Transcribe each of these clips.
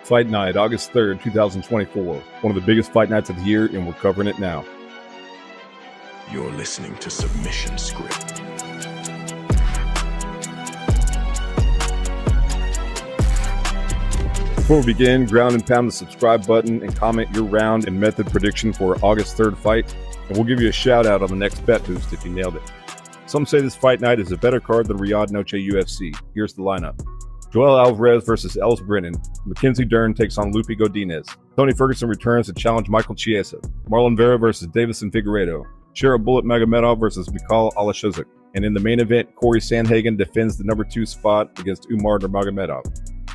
Fight night, August 3rd, 2024. One of the biggest fight nights of the year, and we're covering it now. You're listening to Submission Script. Before we begin, ground and pound the subscribe button and comment your round and method prediction for August 3rd fight, and we'll give you a shout out on the next bet boost if you nailed it. Some say this fight night is a better card than Riyadh Noche UFC. Here's the lineup. Joel Alvarez versus Elves Brener. MacKenzie Dern takes on Loopy Godinez. Tony Ferguson returns to challenge Michael Chiesa. Marlon Vera versus Deiveson Figueredo. Shara Magomedov versus Michal Aliskerov. And in the main event, Cory Sandhagen defends the number 2 spot against Umar Nurmagomedov.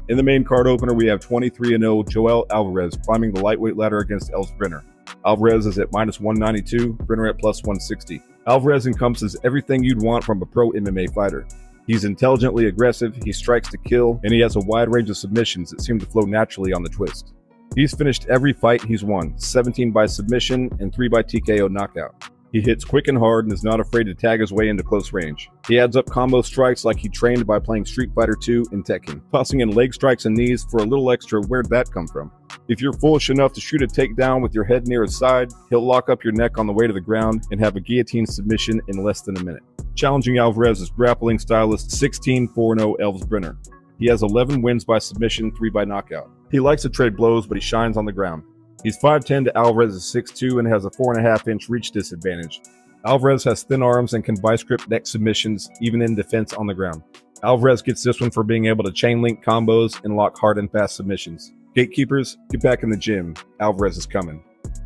In the main card opener, we have 23-0 Joel Alvarez climbing the lightweight ladder against Elves Brener. Alvarez is at -192, Brener at +160. Alvarez encompasses everything you'd want from a pro MMA fighter. He's intelligently aggressive, he strikes to kill, and he has a wide range of submissions that seem to flow naturally on the twist. He's finished every fight he's won, 17 by submission and 3 by TKO knockout. He hits quick and hard and is not afraid to tag his way into close range. He adds up combo strikes like he trained by playing Street Fighter II and Tekken, tossing in leg strikes and knees for a little extra. Where'd that come from? If you're foolish enough to shoot a takedown with your head near his side, he'll lock up your neck on the way to the ground and have a guillotine submission in less than a minute. Challenging Alvarez is grappling stylist 16-4-0 Elves Brener. He has 11 wins by submission, 3 by knockout. He likes to trade blows, but he shines on the ground. He's 5'10 to Alvarez's 6'2 and has a 4.5-inch reach disadvantage. Alvarez has thin arms and can vice grip neck submissions, even in defense on the ground. Alvarez gets this one for being able to chain link combos and lock hard and fast submissions. Gatekeepers, get back in the gym. Alvarez is coming.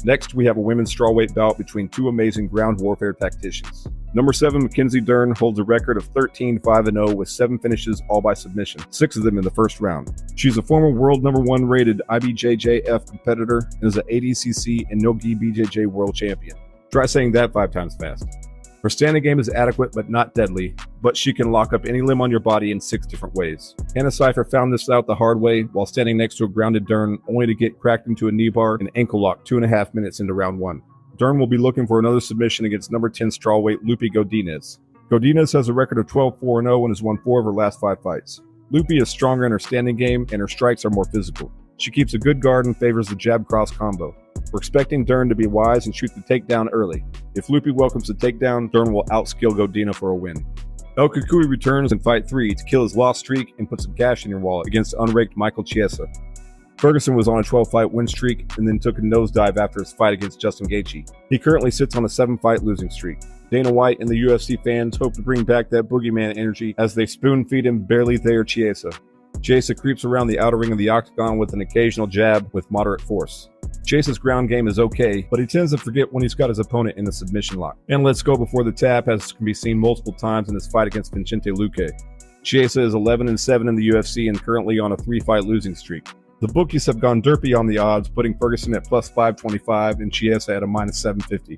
Next, we have a women's strawweight bout between two amazing ground warfare tacticians. Number 7, MacKenzie Dern holds a record of 13-5-0 with 7 finishes, all by submission, 6 of them in the first round. She's a former world number 1 rated IBJJF competitor and is an ADCC and no-gi BJJ world champion. Try saying that 5 times fast. Her standing game is adequate but not deadly, but she can lock up any limb on your body in 6 different ways. Hannah Cipher found this out the hard way while standing next to a grounded Dern, only to get cracked into a knee bar and ankle lock 2.5 minutes into round 1. Dern will be looking for another submission against number 10 strawweight Loopy Godinez. Godinez has a record of 12-4-0 and has won 4 of her last 5 fights. Loopy is stronger in her standing game and her strikes are more physical. She keeps a good guard and favors the jab-cross combo. We're expecting Dern to be wise and shoot the takedown early. If Loopy welcomes the takedown, Dern will outskill Godinez for a win. El Kukui returns in Fight 3 to kill his lost streak and put some cash in your wallet against unranked Michael Chiesa. Ferguson was on a 12-fight win streak and then took a nosedive after his fight against Justin Gaethje. He currently sits on a 7-fight losing streak. Dana White and the UFC fans hope to bring back that boogeyman energy as they spoon-feed him barely there Chiesa. Chiesa creeps around the outer ring of the octagon with an occasional jab with moderate force. Chiesa's ground game is okay, but he tends to forget when he's got his opponent in the submission lock. And let's go before the tap, as can be seen multiple times in his fight against Vicente Luque. Chiesa is 11-7 in the UFC and currently on a 3-fight losing streak. The bookies have gone derpy on the odds, putting Ferguson at +525 and Chiesa at a -750.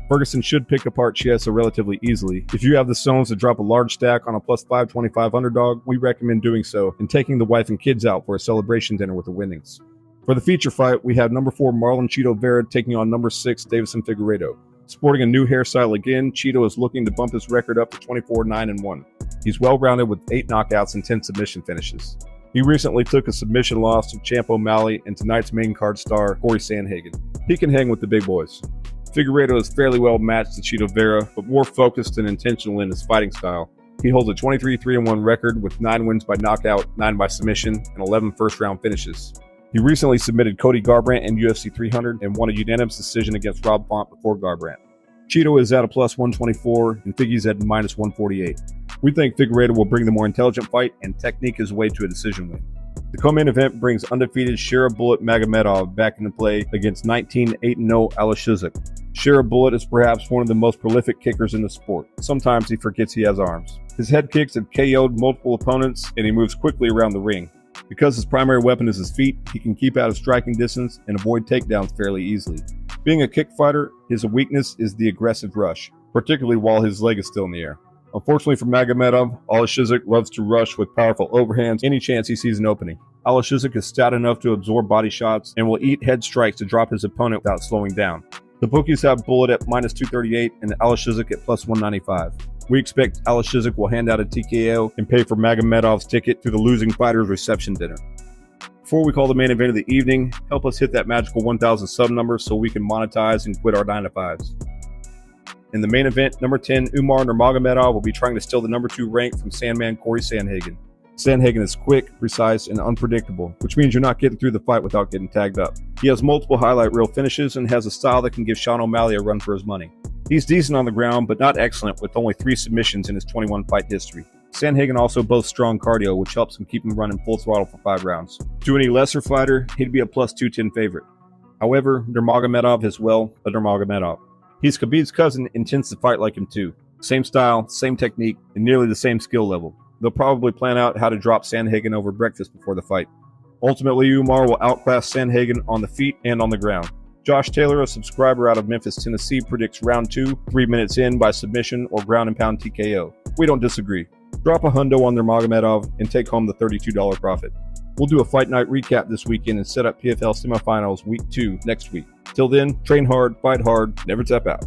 Ferguson should pick apart Chiesa relatively easily. If you have the stones to drop a large stack on a +525 underdog, we recommend doing so and taking the wife and kids out for a celebration dinner with the winnings. For the feature fight, we have number 4 Marlon Vera taking on number 6 Deiveson Figueredo. Sporting a new hairstyle again, Cheeto is looking to bump his record up to 24-9-1. He's well-rounded with 8 knockouts and 10 submission finishes. He recently took a submission loss to Champ O'Malley and tonight's main card star, Cory Sandhagen. He can hang with the big boys. Figueredo is fairly well matched to Cheeto Vera, but more focused and intentional in his fighting style. He holds a 23-3-1 record with 9 wins by knockout, 9 by submission, and 11 first-round finishes. He recently submitted Cody Garbrandt in UFC 300 and won a unanimous decision against Rob Font before Garbrandt. Cheeto is at a +124 and Figgy's at -148. We think Figueredo will bring the more intelligent fight and technique his way to a decision win. The co-main event brings undefeated Shara Magomedov back into play against 19-8-0 Aliskerov. Shara is perhaps one of the most prolific kickers in the sport. Sometimes he forgets he has arms. His head kicks have KO'd multiple opponents and he moves quickly around the ring. Because his primary weapon is his feet, he can keep out of striking distance and avoid takedowns fairly easily. Being a kick fighter, his weakness is the aggressive rush, particularly while his leg is still in the air. Unfortunately for Magomedov, Aliskerov loves to rush with powerful overhands any chance he sees an opening. Aliskerov is stout enough to absorb body shots and will eat head strikes to drop his opponent without slowing down. The bookies have Bullet at -238 and Aliskerov at +195. We expect Aliskerov will hand out a TKO and pay for Magomedov's ticket to the losing fighter's reception dinner. Before we call the main event of the evening, help us hit that magical 1,000 sub number so we can monetize and quit our 9-to-5s. In the main event, number 10, Umar Nurmagomedov will be trying to steal the number 2 rank from Sandman Cory Sandhagen. Sandhagen is quick, precise, and unpredictable, which means you're not getting through the fight without getting tagged up. He has multiple highlight reel finishes and has a style that can give Sean O'Malley a run for his money. He's decent on the ground, but not excellent, with only 3 submissions in his 21-fight history. Sandhagen also boasts strong cardio, which helps him keep him running full throttle for 5 rounds. To any lesser fighter, he'd be a plus 210 favorite. However, Nurmagomedov is, well, a Nurmagomedov. He's Khabib's cousin and tends to fight like him too. Same style, same technique, and nearly the same skill level. They'll probably plan out how to drop Sandhagen over breakfast before the fight. Ultimately, Umar will outclass Sandhagen on the feet and on the ground. Josh Taylor, a subscriber out of Memphis, Tennessee, predicts round 2, 3 minutes in by submission or ground and pound TKO. We don't disagree. Drop a hundo on Nurmagomedov and take home the $32 profit. We'll do a fight night recap this weekend and set up PFL semifinals week 2 next week. Till then, train hard, fight hard, never tap out.